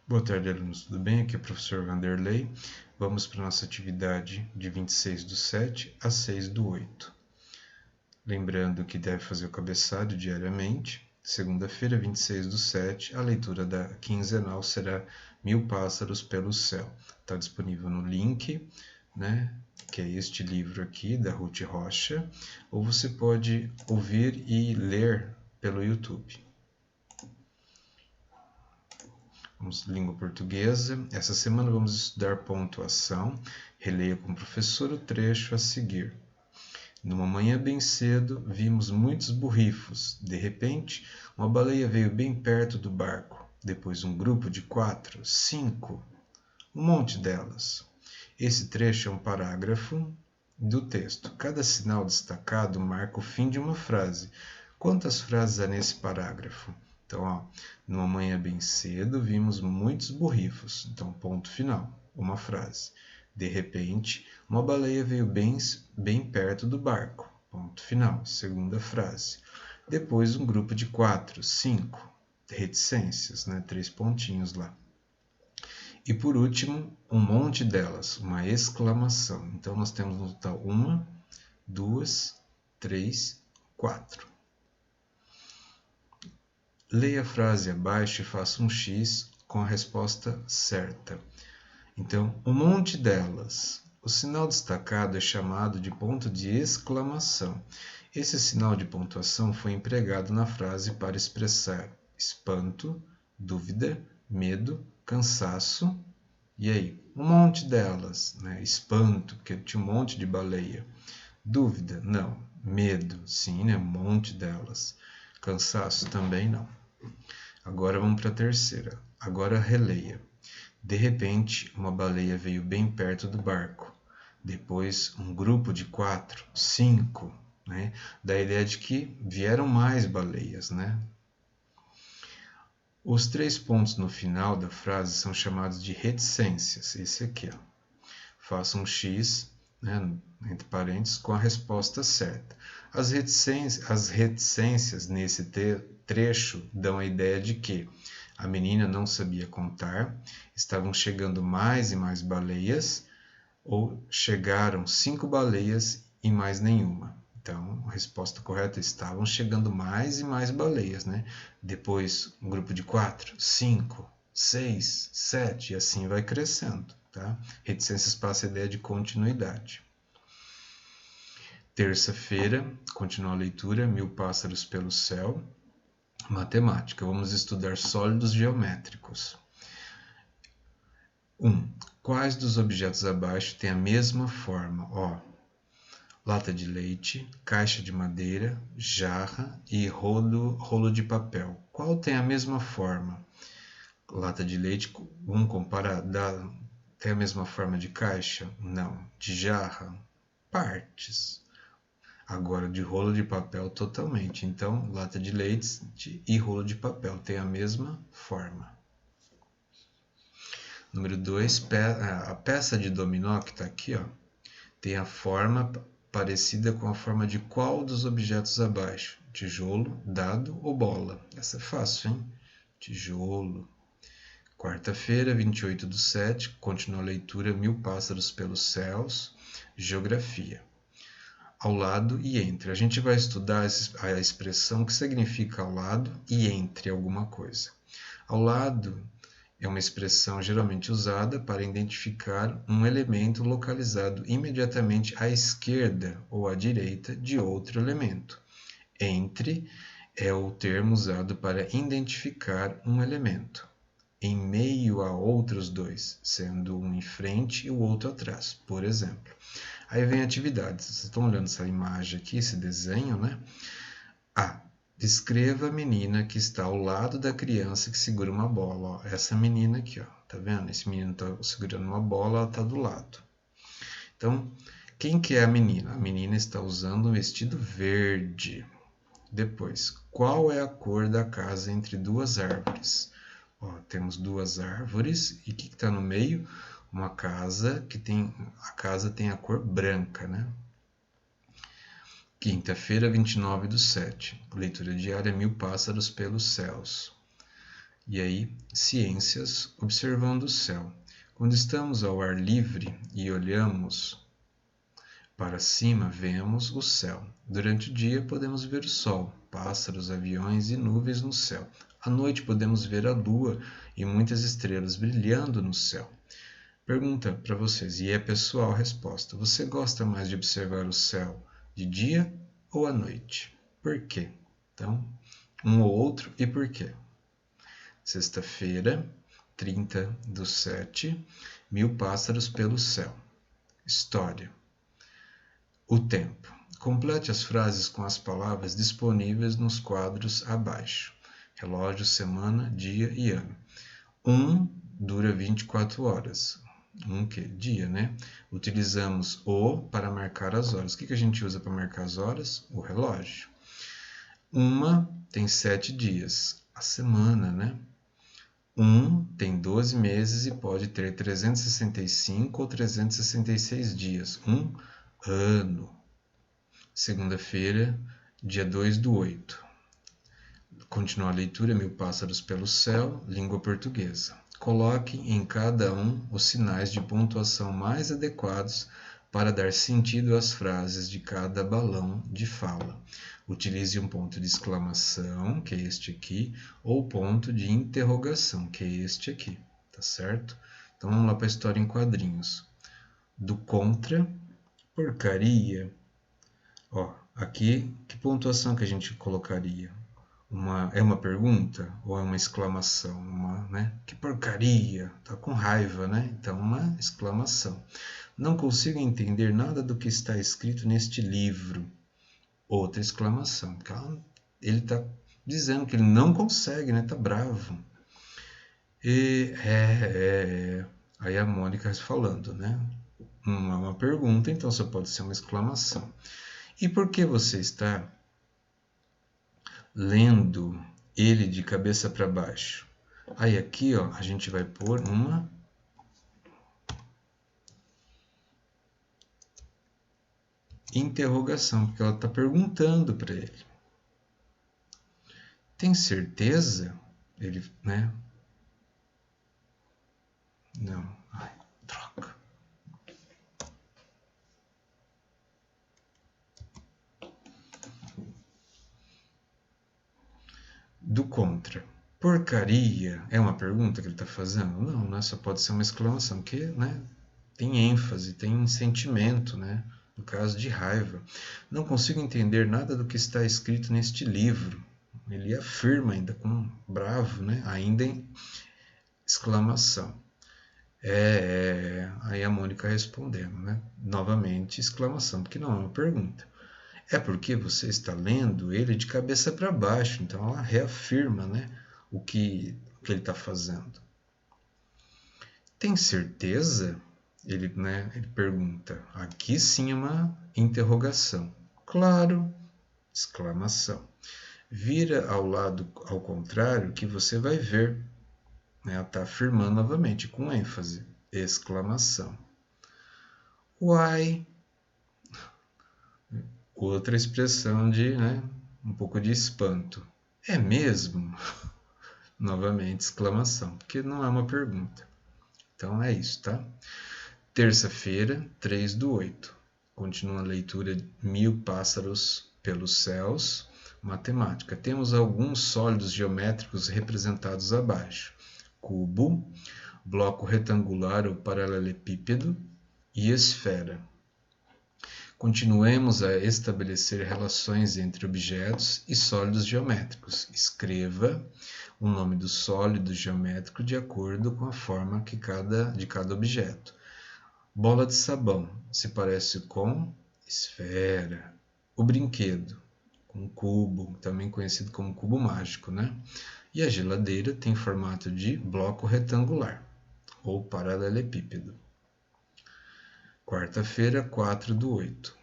Boa tarde, alunos. Tudo bem? Aqui é o professor Vanderlei. Vamos para a nossa atividade de 26/7 a 6/8. Lembrando que deve fazer o cabeçalho diariamente. Segunda-feira, 26/7, a leitura da quinzenal será Mil Pássaros pelo Céu. Está disponível no link, né? Que é este livro aqui, da Ruth Rocha, ou você pode ouvir e ler pelo YouTube. Vamos língua portuguesa. Essa semana vamos estudar pontuação. Releia com o professor o trecho a seguir. Numa manhã bem cedo, vimos muitos borrifos. De repente, uma baleia veio bem perto do barco. Depois um grupo de 4, 5, um monte delas. Esse trecho é um parágrafo do texto. Cada sinal destacado marca o fim de uma frase. Quantas frases há nesse parágrafo? Então, numa manhã bem cedo, vimos muitos borrifos. Então, ponto final, uma frase. De repente, uma baleia veio bem perto do barco. Ponto final, segunda frase. Depois, um grupo de 4, 5, reticências, né? 3 pontinhos lá. E por último, um monte delas, uma exclamação. Então, nós temos no total 1, 2, 3, 4. Leia a frase abaixo e faça um X com a resposta certa. Então, um monte delas. O sinal destacado é chamado de ponto de exclamação. Esse sinal de pontuação foi empregado na frase para expressar espanto, dúvida, medo, cansaço. E aí? Um monte delas, né? Espanto, porque tinha um monte de baleia. Dúvida? Não. Medo? Sim, né? Um monte delas. Cansaço? Também não. Agora vamos para a terceira. Agora releia. De repente, uma baleia veio bem perto do barco. Depois, um grupo de 4, 5, né? Dá a ideia de que vieram mais baleias, né? Os 3 pontos no final da frase são chamados de reticências. Esse aqui, ó. Faça um X, né, entre parênteses, com a resposta certa. As reticências nesse trecho dão a ideia de que a menina não sabia contar, estavam chegando mais e mais baleias, ou chegaram 5 baleias e mais nenhuma. Então, a resposta correta é: estavam chegando mais e mais baleias, né? Depois, um grupo de 4, 5, 6, 7, e assim vai crescendo, tá? Reticências passa a ideia de continuidade. Terça-feira, continua a leitura, Mil Pássaros pelo Céu. Matemática, vamos estudar sólidos geométricos. 1. Quais dos objetos abaixo têm a mesma forma? Ó, lata de leite, caixa de madeira, jarra e rolo de papel. Qual tem a mesma forma? Lata de leite, tem a mesma forma de caixa? Não. De jarra? Partes. Agora, de rolo de papel, totalmente. Então, lata de leite e rolo de papel têm a mesma forma. Número 2, a peça de dominó que está aqui, ó, tem a forma parecida com a forma de qual dos objetos abaixo? Tijolo, dado ou bola? Essa é fácil, hein? Tijolo. Quarta-feira, 28/7, continua a leitura Mil Pássaros pelos Céus, Geografia. Ao lado e entre. A gente vai estudar a expressão que significa ao lado e entre alguma coisa. Ao lado é uma expressão geralmente usada para identificar um elemento localizado imediatamente à esquerda ou à direita de outro elemento. Entre é o termo usado para identificar um elemento em meio a outros dois, sendo um em frente e o outro atrás, por exemplo. Aí vem atividades. Vocês estão olhando essa imagem aqui, esse desenho, né? A. Descreva a menina que está ao lado da criança que segura uma bola. Ó, essa menina aqui, ó, tá vendo? Esse menino está segurando uma bola, ela está do lado. Então, quem que é a menina? A menina está usando um vestido verde. Depois, qual é a cor da casa entre duas árvores? Ó, temos duas árvores e o que está no meio? Uma casa a casa tem a cor branca, né? Quinta-feira, 29/7, leitura diária Mil Pássaros pelos Céus. E aí, ciências observando o céu. Quando estamos ao ar livre e olhamos para cima, vemos o céu. Durante o dia podemos ver o sol, pássaros, aviões e nuvens no céu. À noite podemos ver a lua e muitas estrelas brilhando no céu. Pergunta para vocês, e é pessoal a resposta. Você gosta mais de observar o céu de dia ou à noite? Por quê? Então, um ou outro e por quê? Sexta-feira, 30/7, 1000 pássaros pelo céu. História. O tempo. Complete as frases com as palavras disponíveis nos quadros abaixo. Relógio, semana, dia e ano. Dura 24 horas. Que? Dia, né? Utilizamos o para marcar as horas. O que a gente usa para marcar as horas? O relógio. Tem 7 dias. A semana, né? Tem 12 meses e pode ter 365 ou 366 dias. Ano. Segunda-feira, dia 2/8. Continua a leitura, 1000 pássaros pelo céu, língua portuguesa. Coloque em cada um os sinais de pontuação mais adequados para dar sentido às frases de cada balão de fala. Utilize um ponto de exclamação, que é este aqui, ou ponto de interrogação, que é este aqui, tá certo? Então vamos lá para a história em quadrinhos. Do contra, porcaria. Aqui, que pontuação que a gente colocaria? É uma pergunta ou é uma exclamação? Né? Que porcaria! Tá com raiva, né? Então, uma exclamação. Não consigo entender nada do que está escrito neste livro. Outra exclamação. Ele está dizendo que ele não consegue, né? Tá bravo. Aí a Mônica falando, né? Não é uma pergunta, então só pode ser uma exclamação. E por que você está lendo ele de cabeça para baixo? Aí aqui, a gente vai pôr uma interrogação, porque ela está perguntando para ele. Tem certeza? Ele, né? Não. Troca. Do contra. Porcaria é uma pergunta que ele está fazendo? Não, né? Só pode ser uma exclamação, que, né? Tem ênfase, tem sentimento, né? No caso de raiva. Não consigo entender nada do que está escrito neste livro. Ele afirma ainda com bravo, né? Ainda em exclamação. Aí a Mônica respondendo, né? Novamente, exclamação, porque não é uma pergunta. É porque você está lendo ele de cabeça para baixo, então ela reafirma, né? O que ele está fazendo. Tem certeza? Ele pergunta. Aqui sim é uma interrogação. Claro! Exclamação. Vira ao contrário que você vai ver. Ela está afirmando novamente, com ênfase. Exclamação. Uai! Outra expressão de, um pouco de espanto. É mesmo? Novamente, exclamação, porque não é uma pergunta. Então é isso, tá? Terça-feira, 3/8. Continua a leitura de 1000 pássaros pelos céus. Matemática. Temos alguns sólidos geométricos representados abaixo. Cubo, bloco retangular ou paralelepípedo e esfera. Continuemos a estabelecer relações entre objetos e sólidos geométricos. Escreva o nome do sólido geométrico de acordo com a forma de cada objeto. Bola de sabão se parece com esfera. O brinquedo, com cubo, também conhecido como cubo mágico, né? E a geladeira tem formato de bloco retangular ou paralelepípedo. Quarta-feira, 4/8.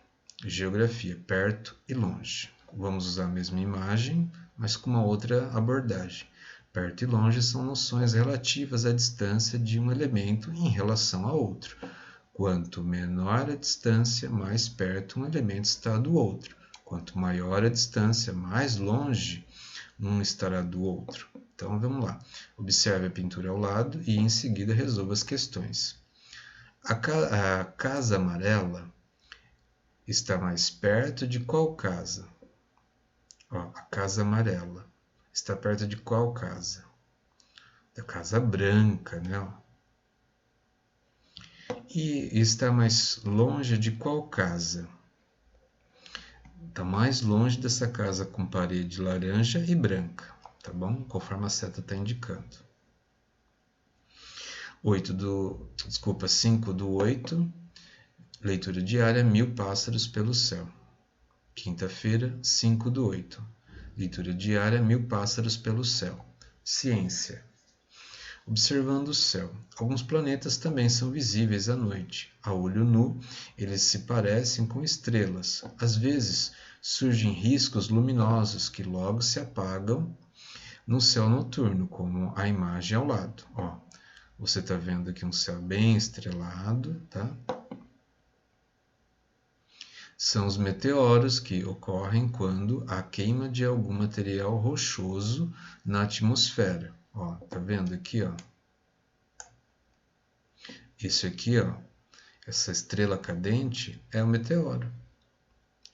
Geografia, perto e longe. Vamos usar a mesma imagem, mas com uma outra abordagem. Perto e longe são noções relativas à distância de um elemento em relação a outro. Quanto menor a distância, mais perto um elemento está do outro. Quanto maior a distância, mais longe um estará do outro. Então vamos lá. Observe a pintura ao lado e em seguida resolva as questões. A casa amarela está mais perto de qual casa? Ó, a casa amarela está perto de qual casa? Da casa branca, né? E está mais longe de qual casa? Está mais longe dessa casa com parede laranja e branca, tá bom? Conforme a seta está indicando. 5 do 8, leitura diária, 1000 pássaros pelo céu. Quinta-feira, 5 do 8, leitura diária, 1000 pássaros pelo céu. Ciência. Observando o céu. Alguns planetas também são visíveis à noite. A olho nu, eles se parecem com estrelas. Às vezes, surgem riscos luminosos que logo se apagam no céu noturno, como a imagem ao lado. Ó, você está vendo aqui um céu bem estrelado, tá? São os meteoros que ocorrem quando há queima de algum material rochoso na atmosfera. Ó, tá vendo aqui, ó? Isso aqui, ó, essa estrela cadente é um meteoro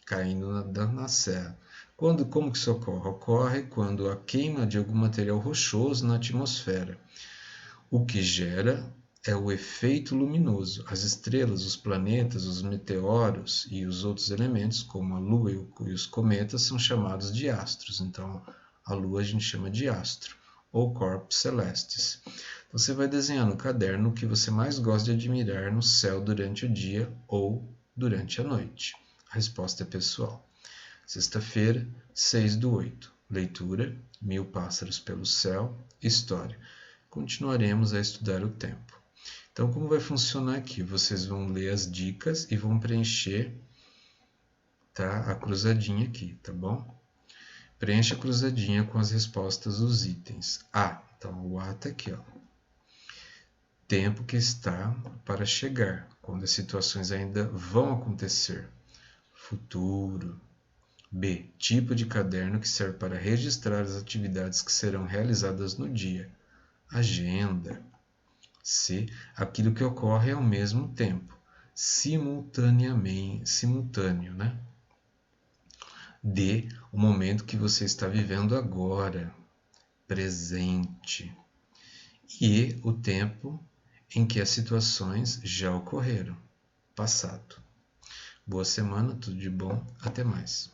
caindo na Serra. Como que isso ocorre? Ocorre quando há queima de algum material rochoso na atmosfera. O que gera é o efeito luminoso. As estrelas, os planetas, os meteoros e os outros elementos, como a Lua e os cometas, são chamados de astros. Então, a Lua a gente chama de astro, ou corpos celestes. Você vai desenhar no caderno o que você mais gosta de admirar no céu durante o dia ou durante a noite. A resposta é pessoal. Sexta-feira, 6 do 8. Leitura, 1000 pássaros pelo céu. História. Continuaremos a estudar o tempo. Então, como vai funcionar aqui? Vocês vão ler as dicas e vão preencher, tá, a cruzadinha aqui, tá bom? Preencha a cruzadinha com as respostas dos itens. A. Então, o A está aqui, ó. Tempo que está para chegar, quando as situações ainda vão acontecer. Futuro. B. Tipo de caderno que serve para registrar as atividades que serão realizadas no dia. Agenda. C. Aquilo que ocorre ao mesmo tempo. Simultaneamente. Simultâneo, né? D. O momento que você está vivendo agora. Presente. E o tempo em que as situações já ocorreram. Passado. Boa semana, tudo de bom, até mais.